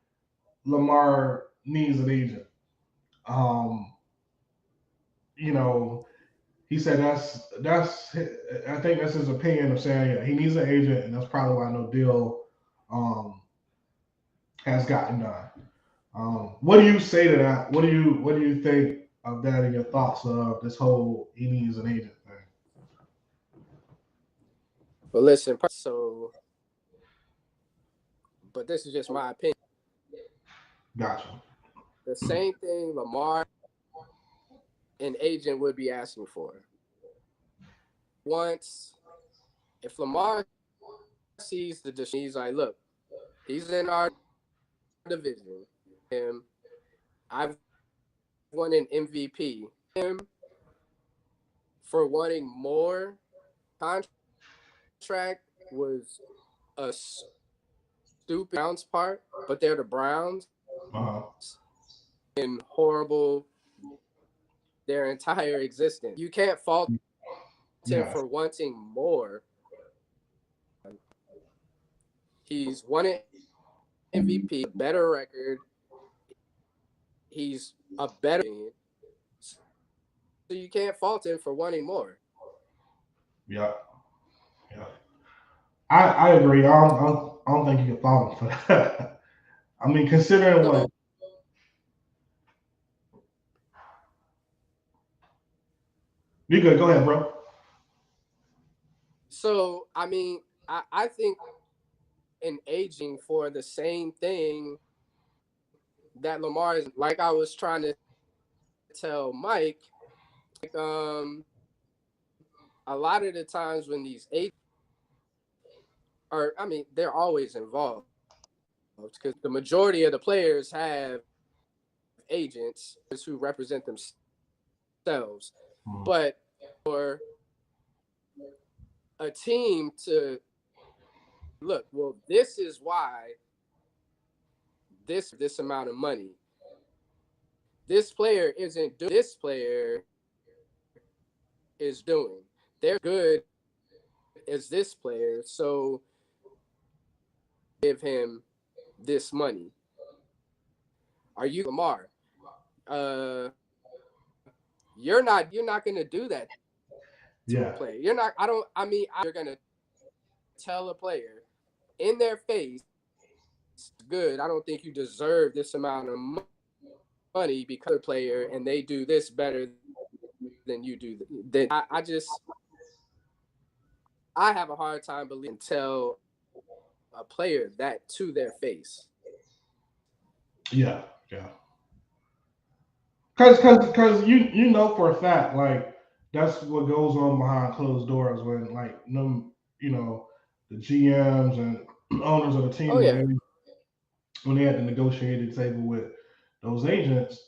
Lamar needs an agent. You know, he said that's I think that's his opinion of saying he needs an agent, and that's probably why no deal has gotten done. What do you say to that? What do you think of that and your thoughts of this whole he needs an agent thing? But listen, but this is just my opinion. Gotcha. The same thing Lamar an agent would be asking for. Once, if Lamar sees the decision, he's like, look, he's in our division. I've won an MVP. Him for wanting more contract was a stupid Browns part, but they're the Browns and horrible their entire existence. You can't fault him for wanting more. He's won an MVP, a better record. He's a better, so you can't fault him for wanting more. Yeah. Yeah. I agree. I don't think you can fault him for that. I mean, considering what. So, You good? Go ahead, bro. so I mean, I think in aging for the same thing that Lamar is, like I was trying to tell Mike, like, a lot of the times when these agents are, I mean, they're always involved because the majority of the players have agents who represent themselves. But for a team to look, well, this is why this amount of money. This player isn't doing. This player is doing. They're good as this player, so give him this money. Are you Lamar? You're not gonna do that to a player. You're not. You're gonna tell a player in their face, good. I don't think you deserve this amount of money because a player and they do this better than you do. Then I have a hard time believing tell a player that to their face. Yeah. Yeah. Cause you know for a fact like that's what goes on behind closed doors when like them the GMs and owners of the team Oh yeah. when they had the negotiated table with those agents,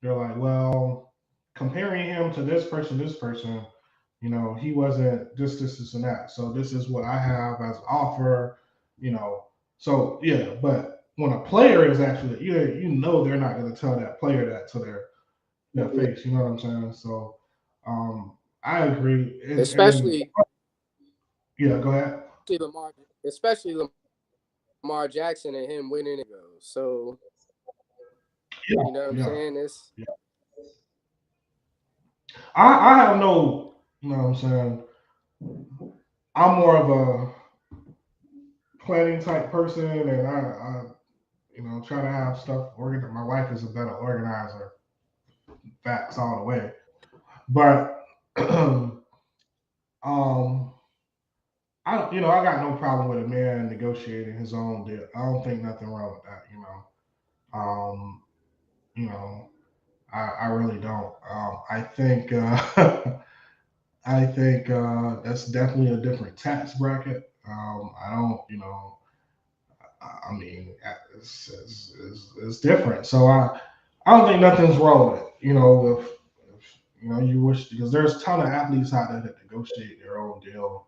they're like, well, comparing him to this person, he wasn't this, and that. So this is what I have as offer, you know. So yeah, but when a player is actually, they're not going to tell that player that to their face. You know what I'm saying? So I agree, and Especially yeah, go ahead. Lamar, especially Lamar Jackson and him winning it goes. So Yeah, you know what I'm yeah. saying? It's I have no, you know what I'm saying. I'm more of a planning type person, and I try to have stuff organized. My wife is a better organizer, facts all the way. But um, I got no problem with a man negotiating his own deal. I don't think nothing wrong with that. Um, you know, I really don't. I think that's definitely a different tax bracket. I don't, I mean, it's different. So I don't think nothing's wrong with it. If you wish, because there's a ton of athletes out there that negotiate their own deal.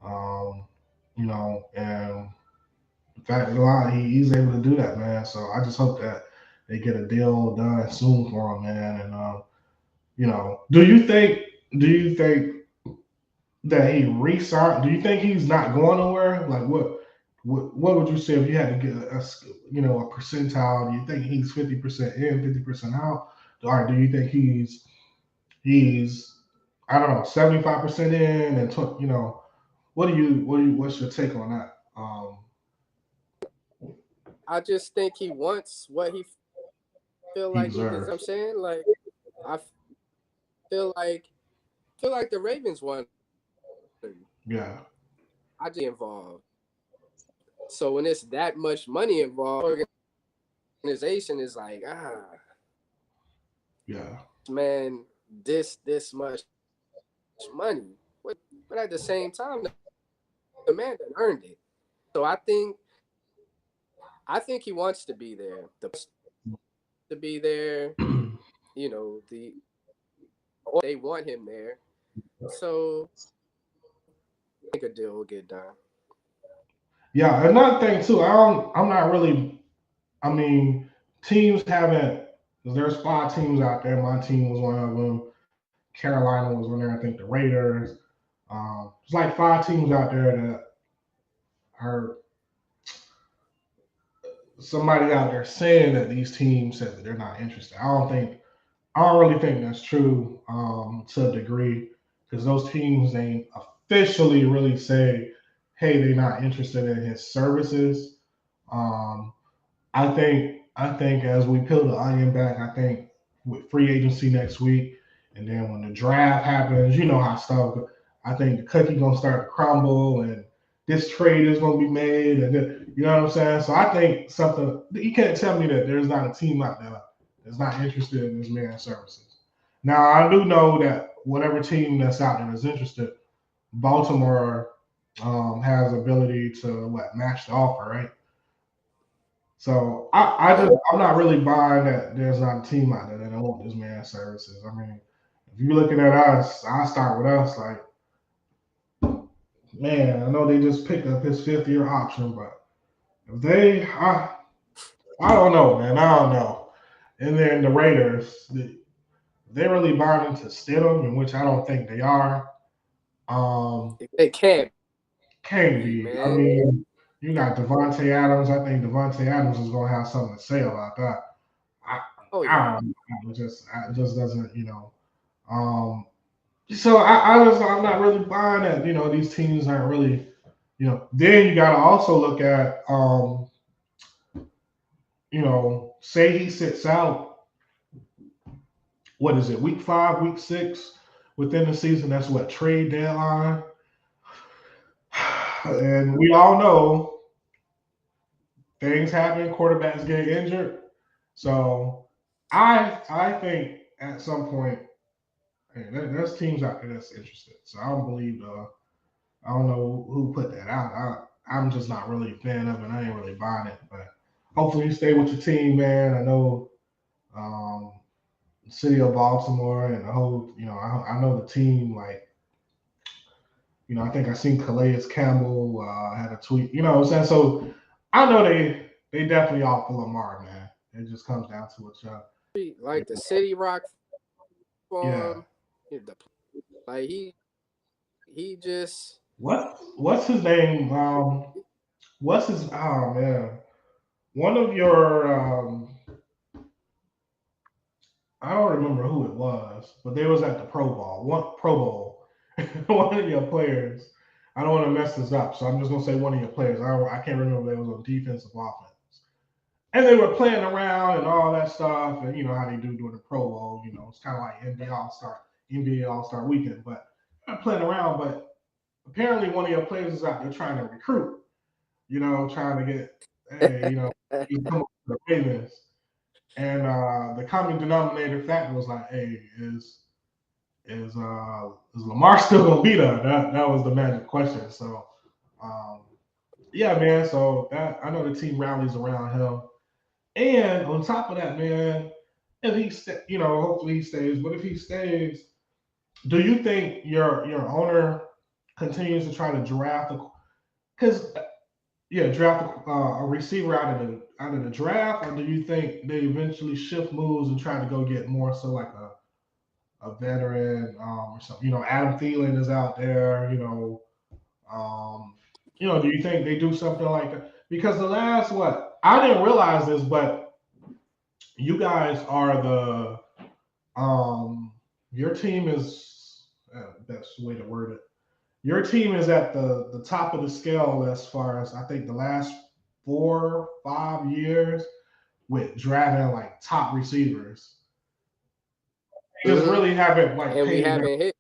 Um, and in fact, he's able to do that, man. So I just hope that they get a deal done soon for him, man. And do you think that he resigned? Do you think he's not going nowhere? Like what would you say if you had to get a percentile? Do you think he's 50% in, 50% out, or do you think he's I don't know 75% in and what's your take on that? I just think he wants what he feel He like he deserves. I'm deserves. saying like I feel like the Ravens won. Yeah, I just involved. So when it's that much money involved, organization is like yeah, man. this much money. But at the same time, the man that earned it. So I think he wants to be there. To be there, you know, they want him there. So I think a deal will get done. Yeah, another thing too, I'm not really. I mean, teams haven't. There's 5 teams out there. My team was one of them. Carolina was one there. I think the Raiders. It's like 5 teams out there that are somebody out there saying that these teams said that they're not interested. I don't really think that's true to a degree because those teams ain't officially really say, hey, they're not interested in his services. Um, I think as we peel the onion back, I think with free agency next week, and then when the draft happens, you know how stuff. I think the cookie gonna start to crumble, and this trade is gonna be made, and then, you know what I'm saying. So I think something you can't tell me that there's not a team out there that's not interested in this man's services. Now I do know that whatever team that's out there is interested, Baltimore has ability to match the offer, right? So I'm not really buying that there's not a team out there that don't want this man's services. I mean, if you're looking at us, I start with us. Like, man, I know they just picked up his 5th year option, but if I don't know, man, I don't know. And then the Raiders, they really buying into Stidham, in which I don't think they are. Um, It can't can be, be. I man. mean, you got Devontae Adams. I think Devontae Adams is gonna have something to say about that. I, Oh I yeah. don't know. It just doesn't, you know. Um, so I'm not really buying that. You know, these teams aren't really, you know. Then you got to also look at, you know, say he sits out. What is it? Week 5, week 6 within the season. That's what trade deadline. And we all know things happen. Quarterbacks get injured. So I think at some point, hey, there's teams out there that's interested. So I don't believe I don't know who put that out. I'm just not really a fan of it. I ain't really buying it. But hopefully you stay with your team, man. I know um, the city of Baltimore and the whole, you know, I know the team. Like, you know, I think I seen Calais Campbell had a tweet. You know what I'm saying? So I know they definitely all for Lamar, man. It just comes down to what y'all. Like the City Rock Yeah. farm, like he just What's his name? What's his? Oh man, one of your I don't remember who it was, but they was at the Pro Bowl. One Pro Bowl. One of your players. I don't want to mess this up, so I'm just gonna say one of your players. I can't remember if they was on defensive offense. And they were playing around and all that stuff, and you know how they do during the Pro Bowl. You know, it's kind of like NBA All Star Weekend, but they're playing around. But apparently, one of your players is out there trying to recruit. You know, trying to get, hey, you know, he's coming to the Ravens. And the common denominator factor was like, hey, is Lamar still gonna be there? That was the magic question. So um, yeah, man. So that I know the team rallies around him. And on top of that, man, if you know, hopefully he stays. But if he stays, do you think your owner continues to try to draft because draft a receiver out of the draft, or do you think they eventually shift moves and try to go get more so like a veteran or something? You know, Adam Thielen is out there. Um, do you think they do something like that? Because the last what I didn't realize this, but you guys are the your team is best way to word it. Your team is at the top of the scale as far as I think the last 4 5 years with drafting like top receivers. They just hmm really haven't like and we paid them. haven't hit.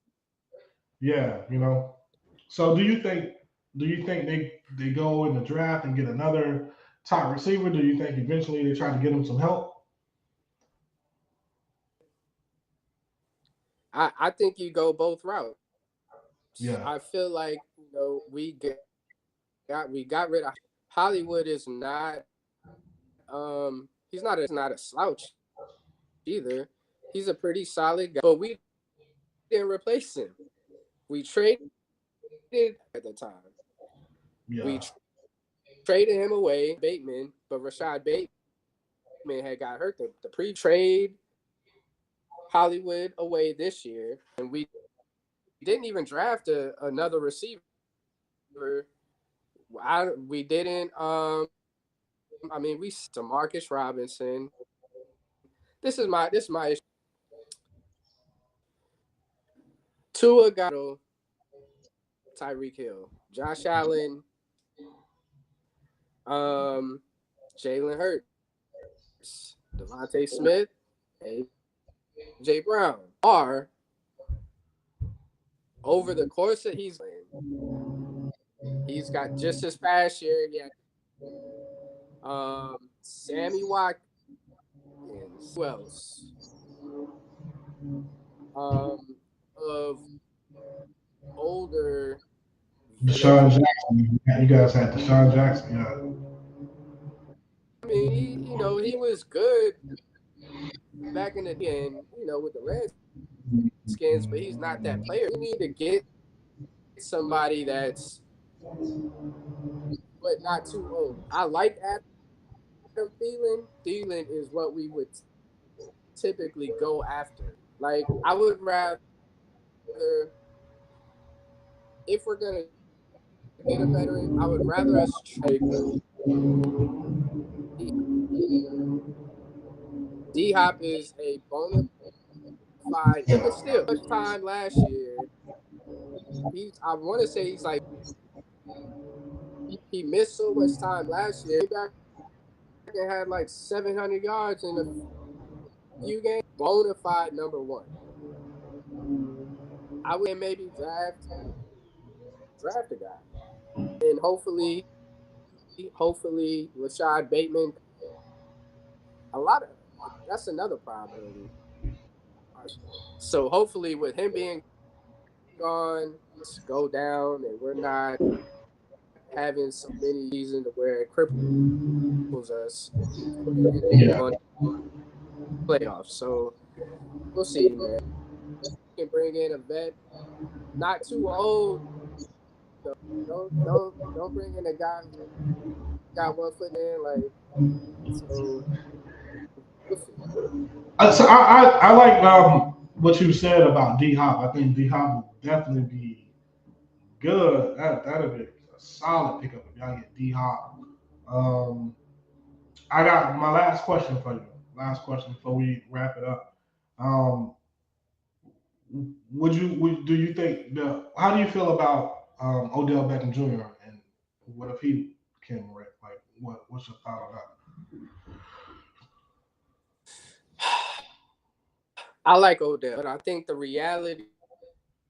Yeah, you know. So do you think they go in the draft and get another top receiver? Do you think eventually they try to get him some help? I think you go both routes. Yeah, I feel like we got rid of Hollywood. Is not he's not a slouch either. He's a pretty solid guy, but we didn't replace him. We traded at the time. We yeah, traded him away, Bateman, but Rashad Bateman had got hurt the pre-trade Hollywood away this year, and we didn't even draft another receiver. We didn't. I mean, we to Marcus Robinson. This is my issue. Tua Gatto, Tyreek Hill, Josh Allen, Jalen Hurts, Devontae Smith, AJ Brown are over the course that he's got just this past year. He had Sammy Watkins. Who else? Of older Deshaun veterans. Jackson. You guys had Deshaun Jackson. Yeah, I mean, he was good back in the day, and with the Redskins, but he's not that player. We need to get somebody that's but not too old. I like Adam Thielen. Thielen is what we would typically go after. Like I would rather, if we're gonna get a veteran, I would rather us trade D Hop is a bona fide, but still, much time last year. I want to say he's like he missed so much time last year. He back and had like 700 yards in a few games. Bona fide number one. I would maybe draft a guy, and hopefully Rashad Bateman. A lot of that's another problem. So hopefully with him being gone, go down, and we're not having so many seasons where it cripples us yeah. on playoffs. So we'll see, man. We can bring in a vet, not too old. Don't bring in a guy who got 1 foot in. Like so, we'll see. I like what you said about D Hop. I think D Hop will definitely be good. That'll be a solid pickup if y'all get D Hop. Um, I got my last question for you. Last question before we wrap it up. Um, do you think how do you feel about Odell Beckham Jr. and what if he came right? Like what's your thought on that? I like Odell, but I think the reality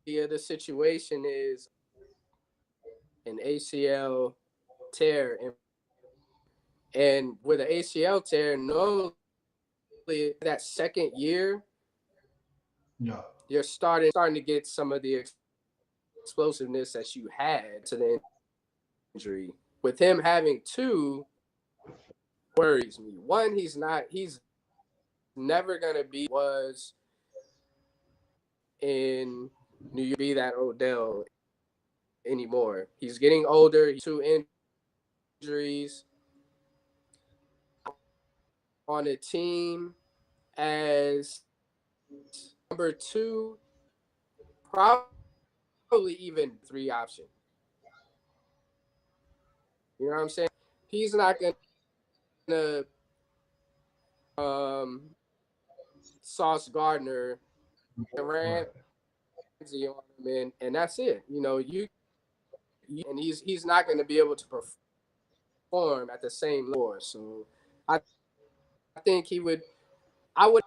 of the situation is an ACL tear, and with an ACL tear, normally that second year, Yeah, you're starting to get some of the explosiveness that you had to the injury. With him having two, worries me. One, he's never gonna was in New York be that Odell anymore. He's getting older. He's two injuries on a team as number two, probably even three option. You know what I'm saying? He's not gonna Sauce Gardner and right. Ramsey on him, and that's it. And he's not going to be able to perform at the same level. So I think he would. I would,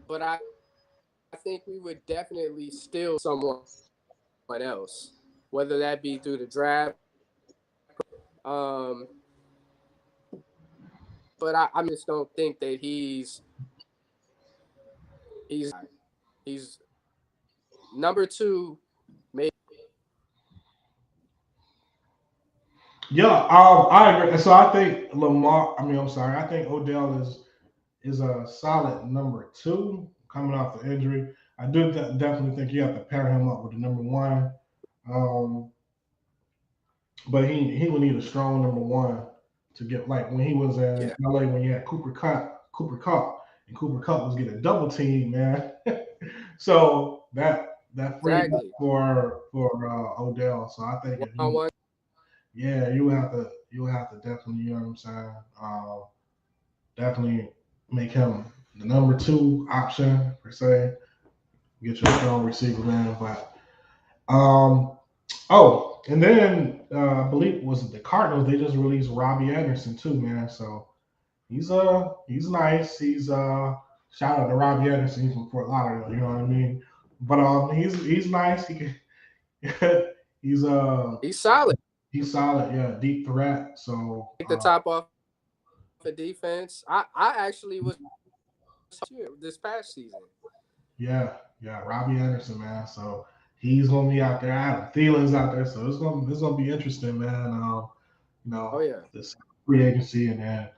but I think we would definitely steal someone else, whether that be through the draft. Um, but I just don't think that he's number 2, maybe. Yeah, I agree. So I think Lamar. I mean, I'm sorry. I think Odell is a solid number 2 coming off the injury. I do definitely think you have to pair him up with the number 1. Um, but he would need a strong number 1 to get like when he was in Yeah, LA when you had Cooper Cup, and Cooper Cup was getting double teamed, man. So that freed up exactly. for Odell. So I think One if on you one. yeah you would have to definitely, you know what I'm saying, definitely make him the number 2 option per se. Get your strong receiver man, but um oh, and then I believe was it the Cardinals? They just released Robbie Anderson too, man. So he's nice. Shout out to Robbie Anderson. He's from Fort Lauderdale. You know what I mean? But he's nice. He can, he's He's solid. he's solid. Yeah, deep threat. So Take the top off the defense. I actually was here this past season. yeah, Robbie Anderson, man. So he's gonna be out there. I have Thielen's out there, so it's gonna be interesting, man. You Oh know, yeah. this free agency and then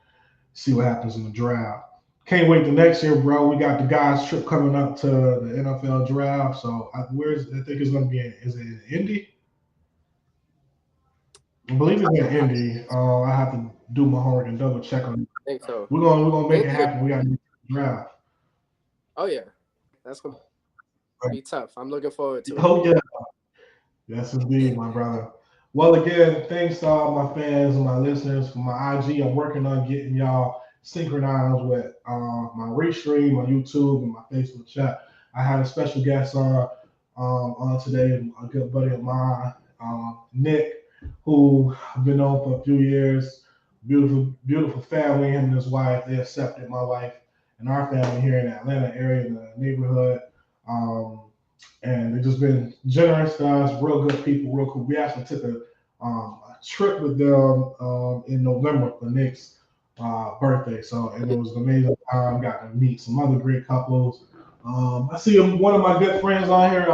see what happens in the draft. Can't wait to next year, bro. We got the guys trip coming up to the NFL draft. So I think it's gonna be is it in Indy? I believe it's in Indy. I have to do my homework and double check on it. I think so. We're gonna make it India. happen. We got to do the draft. Oh yeah. That's gonna be tough. I'm looking forward to it. Oh yeah, yes indeed, my brother. Well, again, thanks to all my fans and my listeners for my IG. I'm working on getting y'all synchronized with my restream on YouTube and my Facebook chat. I had a special guest on today, a good buddy of mine, Nick, who I've been on for a few years. Beautiful family. Him and his wife. They accepted my wife and our family here in the Atlanta area in the neighborhood. Um, and they've just been generous to us, real good people, real cool. We actually took a trip with them in November for Nick's birthday, so and it was an amazing time. Got to meet some other great couples. I see one of my good friends on here,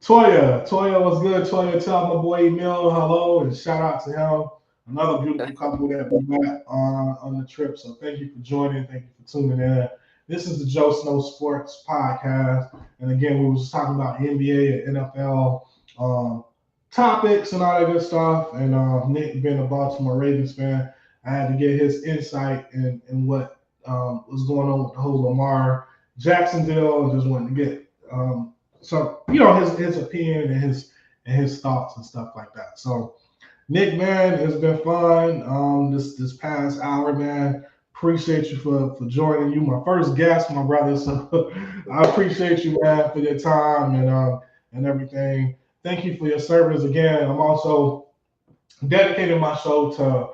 Toya. Toya was good. Toya, tell my boy Emil hello and shout out to him. Another beautiful couple that we met on the trip. So thank you for joining. Thank you for tuning in. This is the Joe Snow Sports Podcast. And again, we was talking about NBA and NFL topics and all that good stuff. And Nick being a Baltimore Ravens fan, I had to get his insight in what was going on with the whole Lamar Jackson deal and just wanted to get so his opinion and his thoughts and stuff like that. So Nick, man, it's been fun. This past hour, man. Appreciate you for joining. You my first guest, my brother. So I appreciate you, man, for your time and everything. Thank you for your service again. I'm also dedicating my show to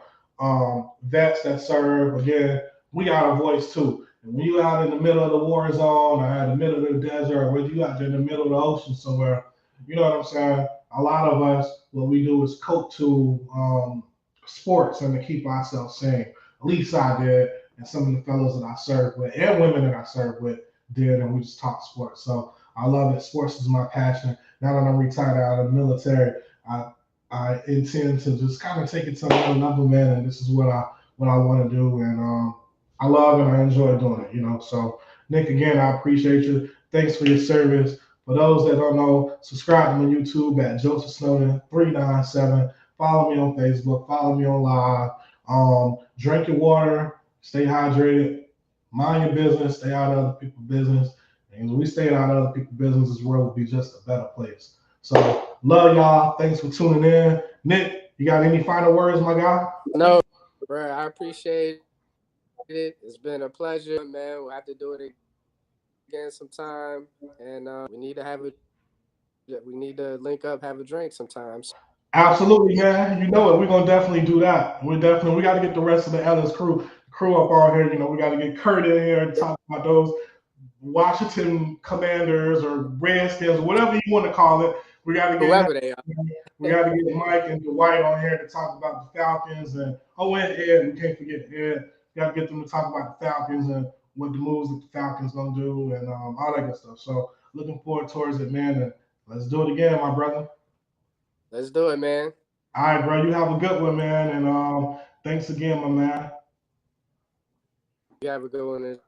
vets that serve. Again, we got a voice too. And when you out in the middle of the war zone or in the middle of the desert, or whether you out there in the middle of the ocean somewhere, you know what I'm saying? A lot of us, what we do is cope to sports and to keep ourselves sane. At least I did, and some of the fellows that I served with and women that I served with did, and we just talk sports. So I love it. Sports is my passion. Now that I'm retired out of the military, I I intend to just kind of take it to another level, man. And this is what I want to do, and I love and I enjoy doing it. So Nick, again, I appreciate you. Thanks for your service. For those that don't know, subscribe to my YouTube at Joseph Snowden 397. Follow me on Facebook. Follow me on live. Drink your water. Stay hydrated. Mind your business. Stay out of other people's business. And when we stay out of other people's business, this world will be just a better place. So love y'all. Thanks for tuning in. Nick, you got any final words, my guy? No, bro, I appreciate it. It's been a pleasure, man. We'll have to do it again sometime, and we need to link up, have a drink sometimes. Absolutely, man. You know it. We're gonna definitely do that. We got to get the rest of the Ellis crew up on here. We got to get Kurt in here and talk about those Washington Commanders or Redskins, whatever you want to call it. We got to get him. Whoever they are. We got to get Mike and Dwight on here to talk about the Falcons and and Ed. We can't forget Ed. We got to get them to talk about the Falcons and what the moves that the Falcons gonna do and all that good stuff. So looking forward towards it, man. And let's do it again, my brother. Let's do it, man. All right, bro. You have a good one, man. And thanks again, my man. You have a good one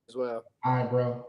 as well. All right, bro.